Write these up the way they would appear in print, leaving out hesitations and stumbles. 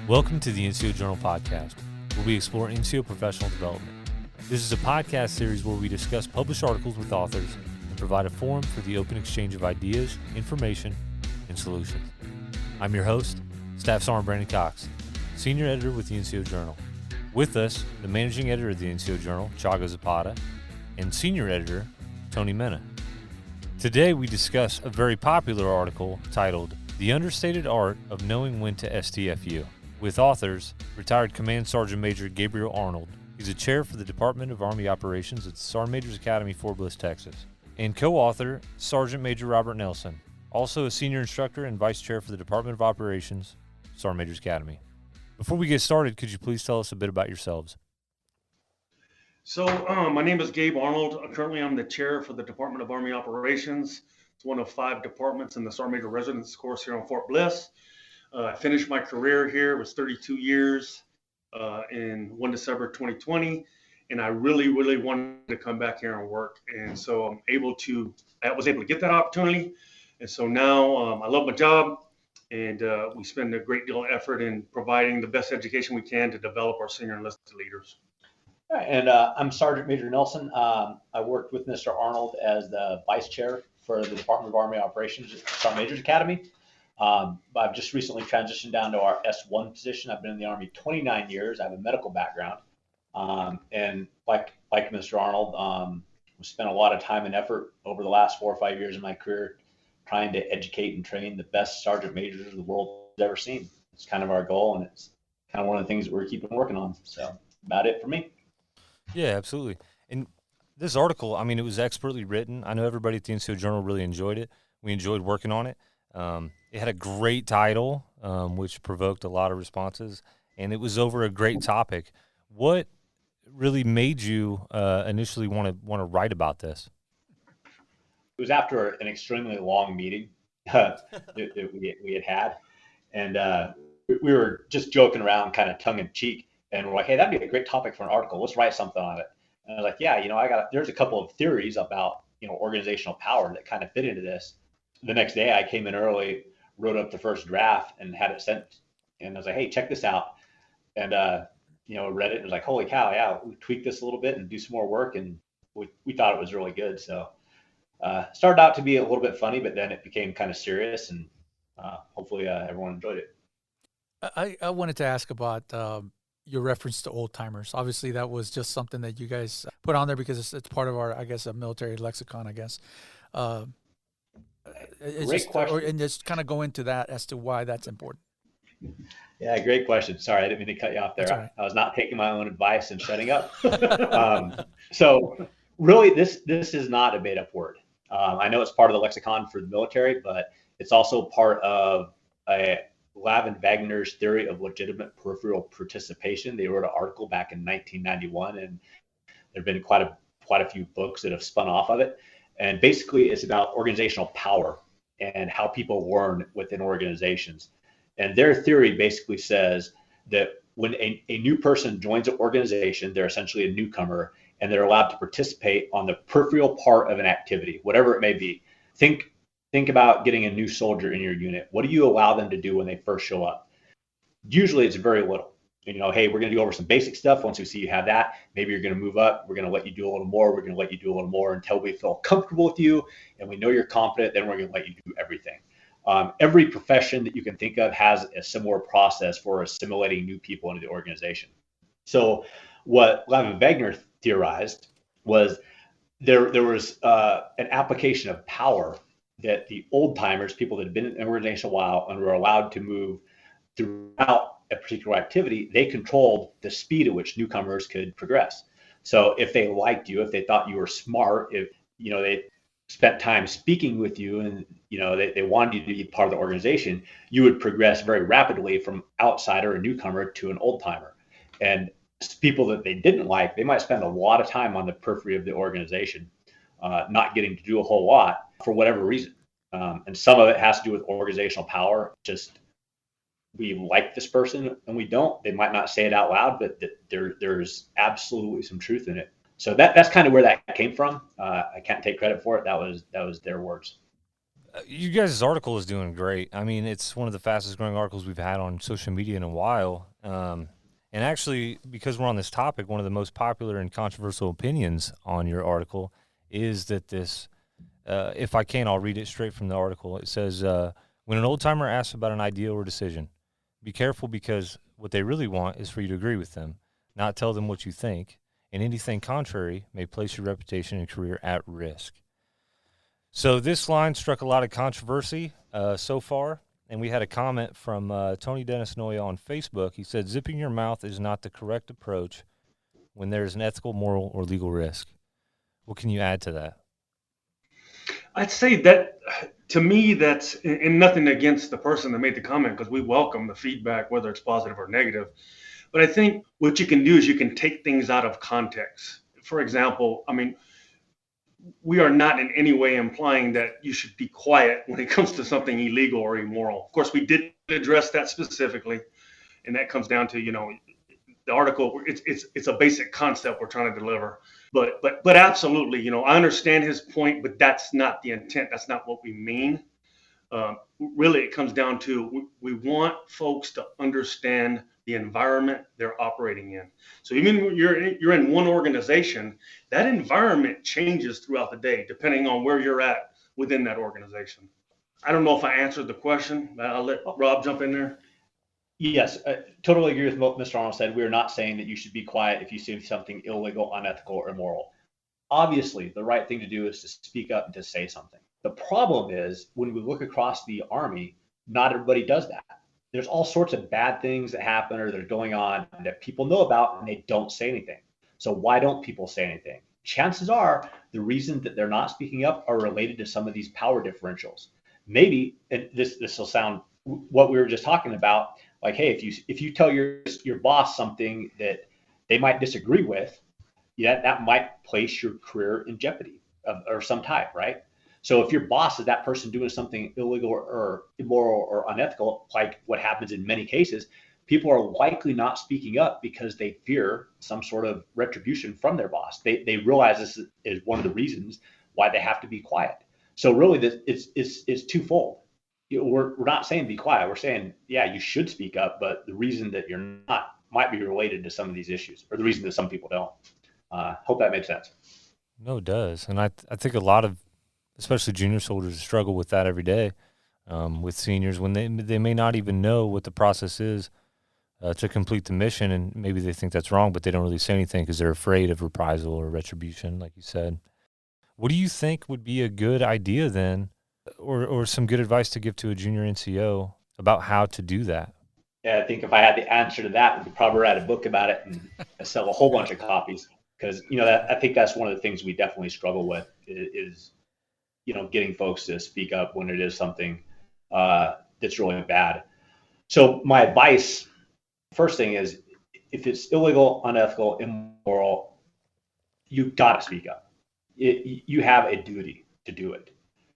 Welcome to the NCO Journal Podcast, where we explore NCO professional development. This is a podcast series where we discuss published articles with authors and provide a forum for the open exchange of ideas, information, and solutions. I'm your host, Staff Sergeant Brandon Cox, Senior Editor with the NCO Journal. With us, the Managing Editor of the NCO Journal, Chaga Zapata, and Senior Editor, Tony Mena. Today we discuss a very popular article titled The Understated Art of Knowing When to STFU, with authors, retired Command Sergeant Major Gabriel Arnold. He's a chair for the Department of Army Operations at the Sergeant Major's Academy, Fort Bliss, Texas. And co-author, Sergeant Major Robert Nelson, also a senior instructor and vice chair for the Department of Operations, Sergeant Major's Academy. Before we get started, could you please tell us a bit about yourselves? So my name is Gabe Arnold. Currently, I'm the chair for the Department of Army Operations. It's one of 5 departments in the Sergeant Major Residence Course here on Fort Bliss. I finished my career here. It was 32 years in 1 December 2020. And I really wanted to come back here and work. And so I was able to get that opportunity. And so now I love my job. And we spend a great deal of effort in providing the best education we can to develop our senior enlisted leaders. All right, and I'm Sergeant Major Nelson. I worked with Mr. Arnold as the vice chair for the Department of Army Operations at Sergeant Major's Academy. I've just recently transitioned down to our S1 position. I've been in the Army 29 years. I have a medical background. And like Mr. Arnold, we spent a lot of time and effort over the last 4 or 5 years of my career trying to educate and train the best sergeant majors the world has ever seen. It's kind of our goal, and it's kind of one of the things that we're keeping working on. So about it for me. Yeah, absolutely. And this article, I mean, it was expertly written. I know everybody at the NCO Journal really enjoyed it. We enjoyed working on it. It had a great title, which provoked a lot of responses, and it was over a great topic. What really made you initially want to write about this? It was after an extremely long meeting that we had, and we were just joking around, kind of tongue in cheek, and we're like, "Hey, that'd be a great topic for an article. Let's write something on it." And I was like, "Yeah, there's a couple of theories about organizational power that kind of fit into this." The next day, I came in early, wrote up the first draft, and had it sent. And I was like, "Hey, check this out." And read it and was like, "Holy cow! Yeah, we tweaked this a little bit and do some more work." And we thought it was really good. So started out to be a little bit funny, but then it became kind of serious, and hopefully everyone enjoyed it. I wanted to ask about your reference to old timers. Obviously, that was just something that you guys put on there because it's part of our, I guess, a military lexicon, I guess. Great question. And just kind of go into that as to why that's important. Yeah, great question. Sorry, I didn't mean to cut you off there. Right. I was not taking my own advice and shutting up. So really, this is not a made-up word. I know it's part of the lexicon for the military, but it's also part of Lavin Wagner's theory of legitimate peripheral participation. They wrote an article back in 1991, and there have been quite a few books that have spun off of it. And basically, it's about organizational power and how people learn within organizations. And their theory basically says that when a new person joins an organization, they're essentially a newcomer, and they're allowed to participate on the peripheral part of an activity, whatever it may be. Think about getting a new soldier in your unit. What do you allow them to do when they first show up? Usually it's very little. Hey, we're going to go over some basic stuff. Once we see you have that, maybe you're going to move up. We're going to let you do a little more. We're going to let you do a little more until we feel comfortable with you and we know you're competent. Then we're going to let you do everything. Every profession that you can think of has a similar process for assimilating new people into the organization. So what Lavin Wagner theorized was there was an application of power that the old timers, people that had been in an organization a while and were allowed to move throughout a particular activity, they controlled the speed at which newcomers could progress. So if they liked you, if they thought you were smart, if they spent time speaking with you and they wanted you to be part of the organization, you would progress very rapidly from outsider or newcomer to an old timer. And people that they didn't like, they might spend a lot of time on the periphery of the organization, not getting to do a whole lot for whatever reason. And some of it has to do with organizational power. Just we like this person and we don't. They might not say it out loud, but there's absolutely some truth in it. So that's kind of where that came from. I can't take credit for it. That was their words. You guys' article is doing great. I mean, it's one of the fastest growing articles we've had on social media in a while. And actually, because we're on this topic, one of the most popular and controversial opinions on your article is that this, if I can, I'll read it straight from the article. It says, when an old timer asks about an idea or decision, be careful because what they really want is for you to agree with them, not tell them what you think, and anything contrary may place your reputation and career at risk. So this line struck a lot of controversy so far, and we had a comment from Tony Dennis Noya on Facebook. He said, zipping your mouth is not the correct approach when there is an ethical, moral, or legal risk. What can you add to that? I'd say that, to me, that's, and nothing against the person that made the comment, because we welcome the feedback, whether it's positive or negative. But I think what you can do is you can take things out of context. For example, I mean, we are not in any way implying that you should be quiet when it comes to something illegal or immoral. Of course, we did address that specifically, and that comes down to, the article. It's a basic concept we're trying to deliver. But absolutely, I understand his point, but that's not the intent. That's not what we mean. Really, it comes down to we want folks to understand the environment they're operating in. So even when you're in one organization, that environment changes throughout the day, depending on where you're at within that organization. I don't know if I answered the question. I'll let Rob jump in there. Yes, I totally agree with what Mr. Arnold said. We're not saying that you should be quiet if you see something illegal, unethical, or immoral. Obviously, the right thing to do is to speak up and to say something. The problem is when we look across the Army, not everybody does that. There's all sorts of bad things that happen or that are going on that people know about and they don't say anything. So why don't people say anything? Chances are the reason that they're not speaking up are related to some of these power differentials. Maybe, and this will sound what we were just talking about, like, hey, if you tell your boss something that they might disagree with, that might place your career in jeopardy of some type, right? So if your boss is that person doing something illegal or immoral or unethical, like what happens in many cases, people are likely not speaking up because they fear some sort of retribution from their boss. They realize this is one of the reasons why they have to be quiet. So really, it's twofold. We're not saying be quiet. We're saying, yeah, you should speak up, but the reason that you're not might be related to some of these issues, or the reason that some people don't. Hope that makes sense. No, it does. And I think a lot of, especially junior soldiers, struggle with that every day with seniors when they may not even know what the process is to complete the mission, and maybe they think that's wrong, but they don't really say anything because they're afraid of reprisal or retribution, like you said. What do you think would be a good idea then, or some good advice to give to a junior NCO about how to do that? Yeah, I think if I had the answer to that, we could probably write a book about it and sell a whole bunch of copies. Because I think that's one of the things we definitely struggle with is getting folks to speak up when it is something that's really bad. So my advice, first thing is, if it's illegal, unethical, immoral, you got to speak up. You have a duty to do it.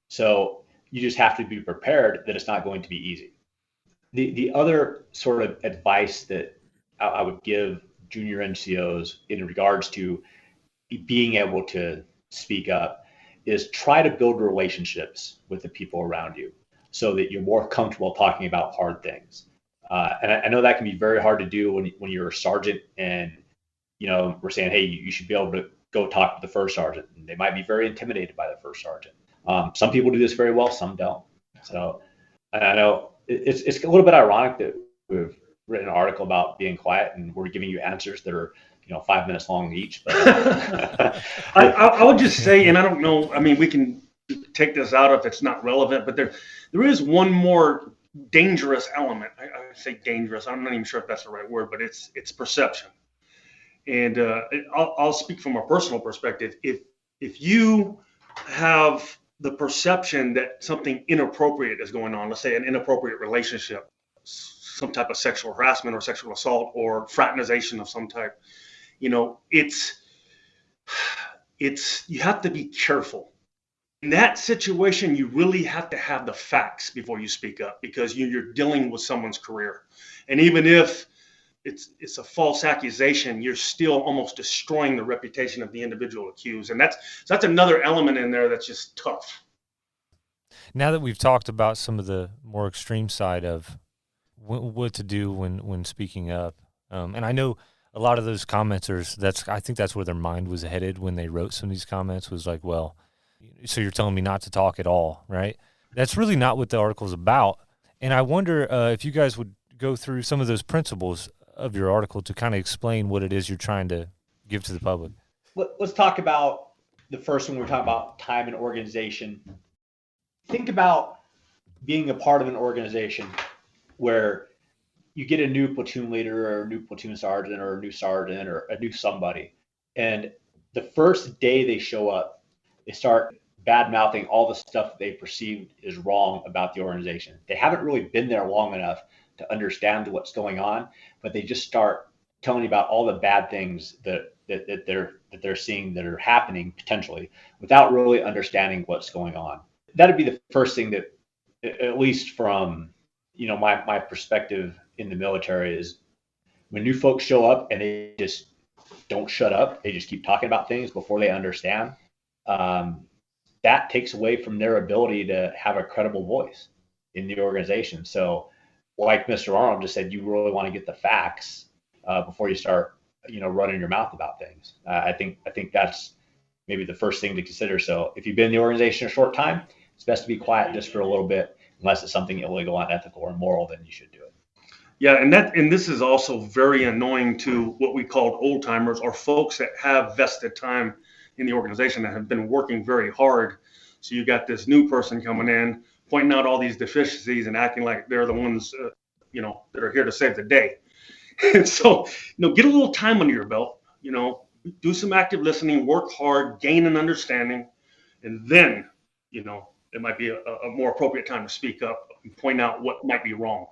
So you just have to be prepared that it's not going to be easy. The other sort of advice that I would give junior NCOs in regards to being able to speak up is try to build relationships with the people around you so that you're more comfortable talking about hard things. And I know that can be very hard to do when you're a sergeant and, we're saying, hey, you should be able to go talk to the first sergeant. And they might be very intimidated by the first sergeant. Some people do this very well, some don't. So I know it's a little bit ironic that we've written an article about being quiet and we're giving you answers that are 5 minutes long each. But I would just say, and I don't know, I mean, we can take this out if it's not relevant, but there is one more dangerous element. I say dangerous, I'm not even sure if that's the right word, but it's perception. And I'll speak from a personal perspective. If you have the perception that something inappropriate is going on, let's say an inappropriate relationship, some type of sexual harassment or sexual assault or fraternization of some type, it's you have to be careful. In that situation, you really have to have the facts before you speak up, because you're dealing with someone's career. And even if it's a false accusation, you're still almost destroying the reputation of the individual accused. And that's another element in there that's just tough. Now that we've talked about some of the more extreme side of what to do when speaking up, and I know a lot of those commenters, I think that's where their mind was headed when they wrote some of these comments, was like, well, so you're telling me not to talk at all, right? That's really not what the article is about. And I wonder if you guys would go through some of those principles of your article to kind of explain what it is you're trying to give to the public. Let's talk about the first one. We're talking about time and organization. Think about being a part of an organization where you get a new platoon leader or a new platoon sergeant or a new sergeant or a new somebody. And the first day they show up, they start bad mouthing all the stuff they perceived is wrong about the organization. They haven't really been there long enough to understand what's going on, but they just start telling you about all the bad things that they're seeing that are happening potentially without really understanding what's going on. That'd be the first thing that, at least from my perspective in the military, is when new folks show up and they just don't shut up, they just keep talking about things before they understand. That takes away from their ability to have a credible voice in the organization. So, like Mr. Arnold just said, you really want to get the facts before you start, running your mouth about things. I think that's maybe the first thing to consider. So, if you've been in the organization a short time, it's best to be quiet just for a little bit, unless it's something illegal, unethical, or immoral. Then you should do it. Yeah, and this is also very annoying to what we call old timers, or folks that have vested time in the organization that have been working very hard. So you got this new person coming in, pointing out all these deficiencies and acting like they're the ones, that are here to save the day. And so, get a little time under your belt, do some active listening, work hard, gain an understanding, and then, it might be a more appropriate time to speak up and point out what might be wrong.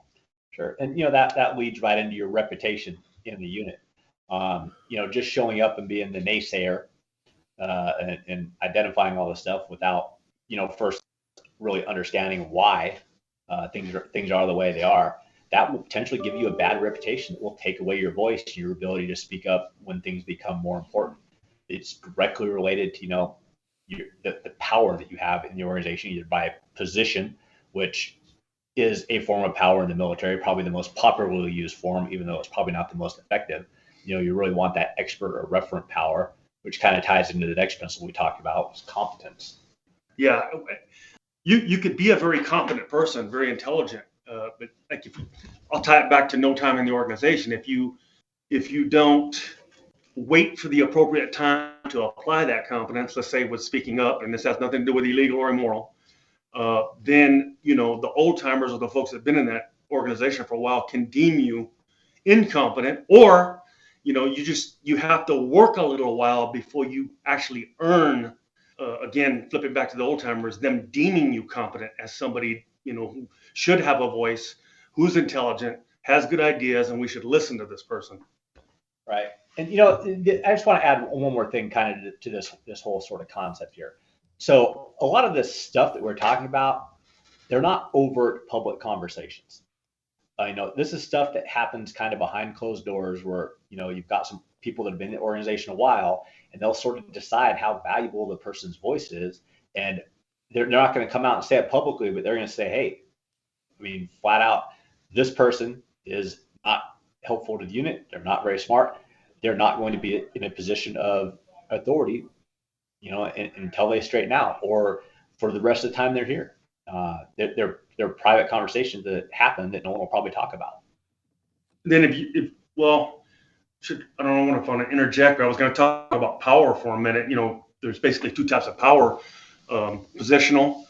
Sure. And, that leads right into your reputation in the unit. Just showing up and being the naysayer and identifying all this stuff without, first really understanding why things are the way they are, that will potentially give you a bad reputation that will take away your voice and your ability to speak up when things become more important. It's directly related to, the power that you have in the organization, either by position, which is a form of power in the military, probably the most popularly used form, even though it's probably not the most effective. You really want that expert or referent power, which kind of ties into the next principle we talked about, was competence. Yeah, you could be a very competent person, very intelligent, but like I'll tie it back to no time in the organization. If you don't wait for the appropriate time to apply that competence, let's say with speaking up, and this has nothing to do with illegal or immoral, then the old timers or the folks that have been in that organization for a while can deem you incompetent, or you have to work a little while before you actually earn, again, flipping back to the old timers, them deeming you competent as somebody, who should have a voice, who's intelligent, has good ideas, and we should listen to this person. Right. And, I just want to add one more thing kind of to this whole sort of concept here. So a lot of this stuff that we're talking about, they're not overt public conversations. This is stuff that happens kind of behind closed doors where, you've got some people that have been in the organization a while, and they'll sort of decide how valuable the person's voice is. And they're not going to come out and say it publicly, but they're going to say, hey, flat out, this person is not helpful to the unit. They're not very smart. They're not going to be in a position of authority, until they straighten out, or for the rest of the time they're here. They're private conversations that happen that no one will probably talk about. Then I don't know if I want to interject, but I was going to talk about power for a minute. There's basically two types of power. Positional,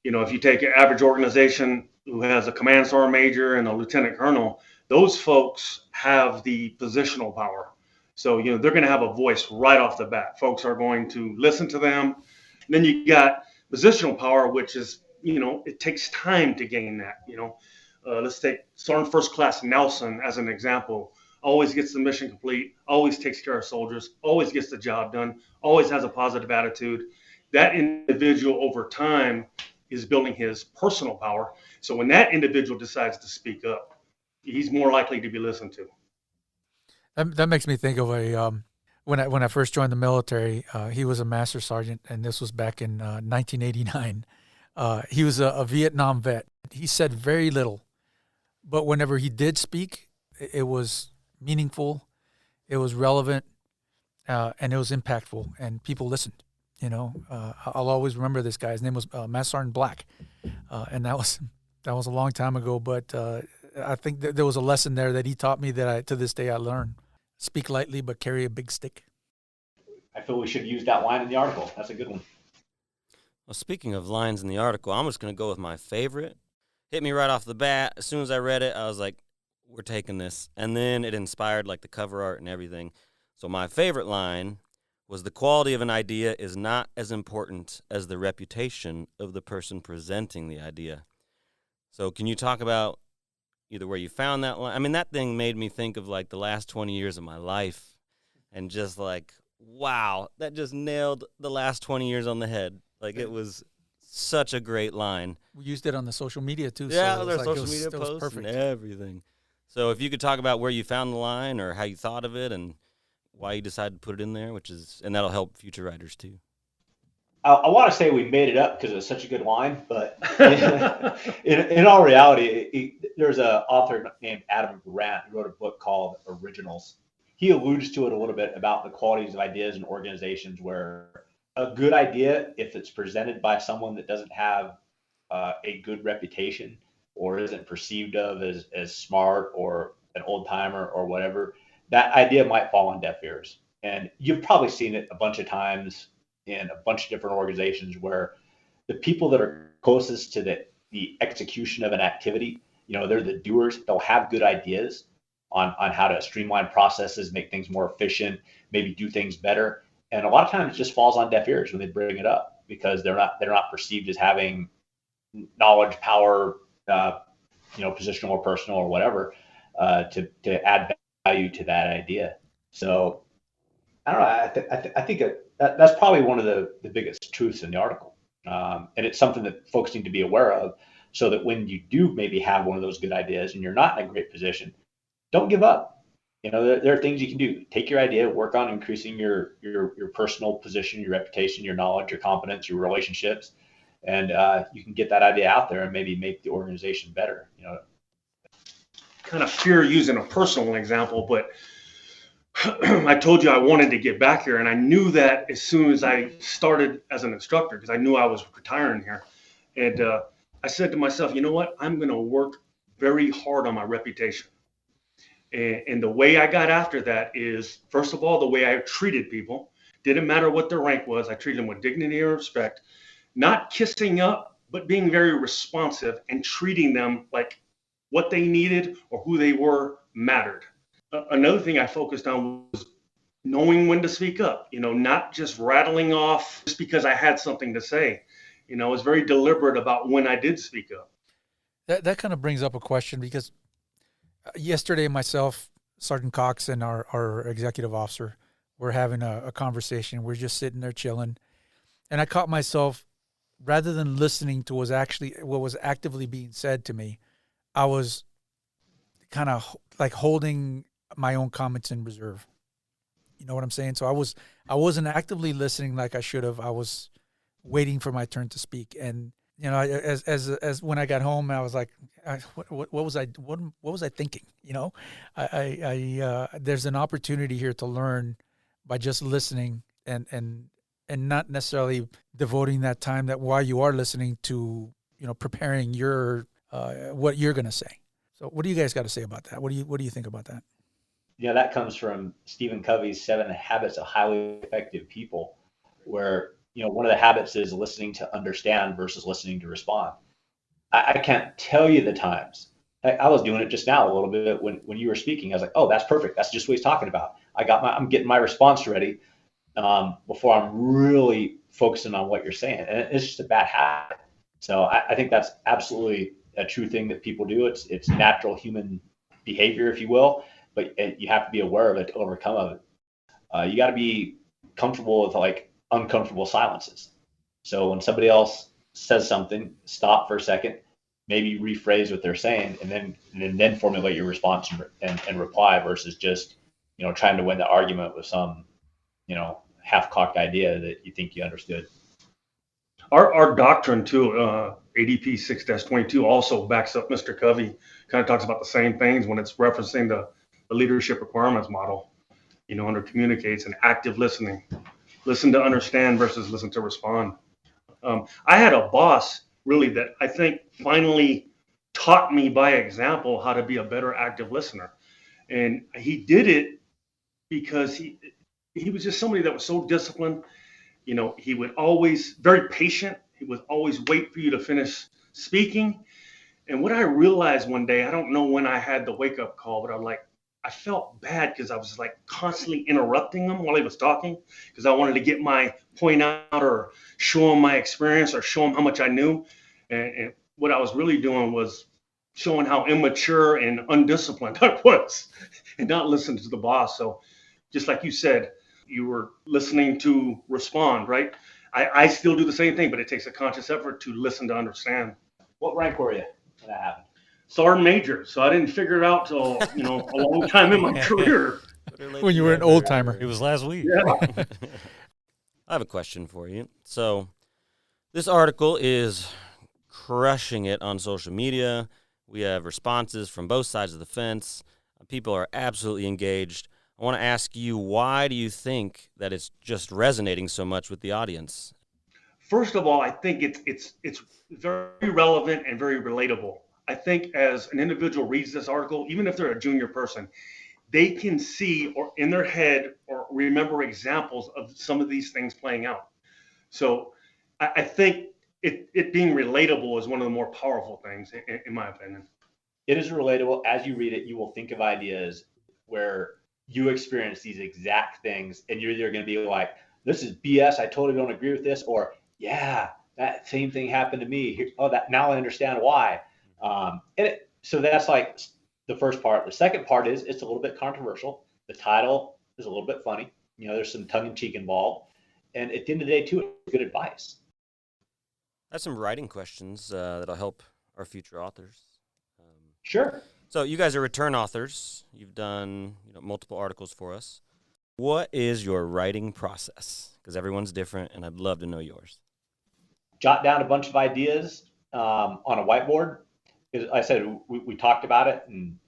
if you take an average organization who has a command sergeant major and a lieutenant colonel, those folks have the positional power. So, they're going to have a voice right off the bat. Folks are going to listen to them. And then you got positional power, which is, it takes time to gain that. Let's take Sergeant First Class Nelson as an example. Always gets the mission complete, always takes care of soldiers, always gets the job done, always has a positive attitude. That individual over time is building his personal power. So when that individual decides to speak up, he's more likely to be listened to. That makes me think of when I first joined the military. He was a master sergeant, and this was back in 1989. He was a Vietnam vet. He said very little, but whenever he did speak, it was meaningful, it was relevant, and it was impactful, and people listened. I'll always remember this guy. His name was Matt Sergeant Black, and that was a long time ago. But I think that there was a lesson there that he taught me that to this day I learn: speak lightly, but carry a big stick. I feel we should use that line in the article. That's a good one. Well, speaking of lines in the article, I'm just going to go with my favorite. Hit me right off the bat. As soon as I read it, I was like, we're taking this. And then it inspired like the cover art and everything. So my favorite line was, the quality of an idea is not as important as the reputation of the person presenting the idea. So can you talk about either where you found that line? I mean, that thing made me think of like the last 20 years of my life, and just like, wow, that just nailed the last 20 years on the head. Like, it was such a great line. We used it on the social media too. Yeah, so their like social media posts and everything. So if you could talk about where you found the line, or how you thought of it, and why you decided to put it in there, and that'll help future writers too. I want to say we made it up because it was such a good line, but in all reality, there's an author named Adam Grant who wrote a book called Originals. He alludes to it a little bit about the qualities of ideas in organizations, where a good idea, if it's presented by someone that doesn't have a good reputation, or isn't perceived of as smart or an old timer or whatever, that idea might fall on deaf ears. And you've probably seen it a bunch of times in a bunch of different organizations, where the people that are closest to the execution of an activity, they're the doers. They'll have good ideas on how to streamline processes, make things more efficient, maybe do things better. And a lot of times it just falls on deaf ears when they bring it up, because they're not perceived as having knowledge, power, positional or personal or whatever, to add value to that idea. So I don't know. I think that's probably one of the biggest truths in the article, and it's something that folks need to be aware of, so that when you do maybe have one of those good ideas and you're not in a great position, don't give up. There are things you can do. Take your idea, work on increasing your personal position, your reputation, your knowledge, your competence, your relationships, and you can get that idea out there and maybe make the organization better. Kind of fear using a personal example, but I told you I wanted to get back here, and I knew that as soon as I started as an instructor, because I knew I was retiring here. And I said to myself, you know what? I'm going to work very hard on my reputation. And the way I got after that is, first of all, the way I treated people. Didn't matter what their rank was. I treated them with dignity and respect, not kissing up, but being very responsive and treating them like what they needed or who they were mattered. Another thing I focused on was knowing when to speak up, not just rattling off just because I had something to say. I was very deliberate about when I did speak up. That kind of brings up a question, because yesterday, myself, Sergeant Cox, and our executive officer were having a conversation. We're just sitting there chilling. And I caught myself, rather than listening to what was actively being said to me, I was kind of like holding my own comments in reserve. You know what I'm saying? So I wasn't actively listening like I should have. I was waiting for my turn to speak. And as when I got home, I was like, what was I thinking? There's an opportunity here to learn by just listening and not necessarily devoting that time that while you are listening to, preparing your what you're going to say. So what do you guys got to say about that? What do you think about that? That comes from Stephen Covey's 7 Habits of Highly Effective People, where one of the habits is listening to understand versus listening to respond. I can't tell you the times. I was doing it just now a little bit when you were speaking. I was like, oh, that's perfect. That's just what he's talking about. I'm getting my response ready before I'm really focusing on what you're saying. And it's just a bad habit. So I think that's absolutely a true thing that people do. It's natural human behavior, if you will, but you have to be aware of it to overcome of it. You got to be comfortable with like uncomfortable silences. So when somebody else says something, stop for a second, maybe rephrase what they're saying, and then formulate your response and reply, versus just trying to win the argument with some half-cocked idea that you think you understood. Our doctrine too, ADP 6-22 also backs up Mr. Covey, kind of talks about the same things when it's referencing the leadership requirements model, under communicates and active listening. Listen to understand versus listen to respond. I had a boss really that I think finally taught me by example how to be a better active listener. And he did it because he was just somebody that was so disciplined. He would always, very patient. He would always wait for you to finish speaking. And what I realized one day, I don't know when I had the wake up call, but I felt bad because I was like constantly interrupting him while he was talking because I wanted to get my point out or show him my experience or show him how much I knew. And what I was really doing was showing how immature and undisciplined I was and not listening to the boss. So just like you said, you were listening to respond, right? I still do the same thing, but it takes a conscious effort to listen to understand. What rank were you when that happened? Sergeant Major. So I didn't figure it out till, a long time in my career. When you were an old timer. It was last week. Yeah. I have a question for you. So this article is crushing it on social media. We have responses from both sides of the fence. People are absolutely engaged. I want to ask you, why do you think that it's just resonating so much with the audience? First of all, I think it's very relevant and very relatable. I think as an individual reads this article, even if they're a junior person, they can see or in their head or remember examples of some of these things playing out. So I think it being relatable is one of the more powerful things, in my opinion. It is relatable. As you read it, you will think of ideas where you experience these exact things, and you're either going to be like, this is BS, I totally don't agree with this, or yeah, that same thing happened to me. Now I understand why. So that's like the first part. The second part is it's a little bit controversial. The title is a little bit funny. There's some tongue in cheek involved. And at the end of the day, too, it's good advice. I have some writing questions that'll help our future authors. Sure. So you guys are return authors. You've done multiple articles for us. What is your writing process? Because everyone's different, and I'd love to know yours. Jot down a bunch of ideas on a whiteboard. As I said, we talked about it, and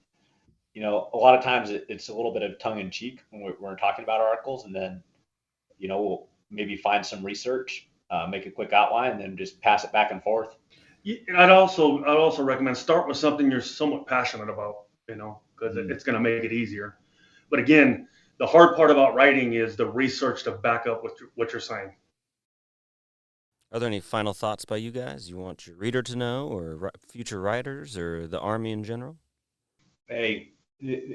a lot of times it's a little bit of tongue in cheek when we're talking about articles, and then we'll maybe find some research, make a quick outline, and then just pass it back and forth. I'd also recommend start with something you're somewhat passionate about, because it's going to make it easier. But again, the hard part about writing is the research to back up what you're saying. Are there any final thoughts by you guys you want your reader to know, or future writers, or the Army in general? Hey,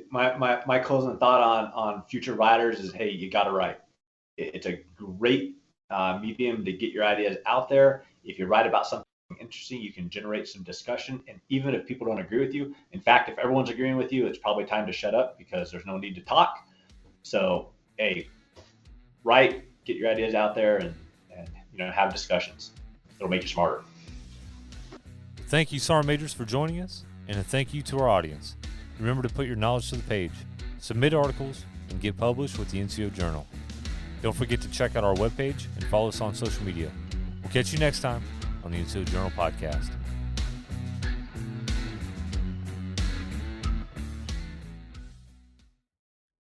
my closing thought on future writers is, hey, you got to write. It's a great medium to get your ideas out there. If you write about something interesting, you can generate some discussion. And even if people don't agree with you, in fact, if everyone's agreeing with you, it's probably time to shut up because there's no need to talk. So, hey, write, get your ideas out there, and have discussions. It'll make you smarter. Thank you, Sergeant Majors, for joining us, and a thank you to our audience. Remember to put your knowledge to the page, submit articles, and get published with the NCO Journal. Don't forget to check out our webpage and follow us on social media. We'll catch you next time on the NCO Journal Podcast.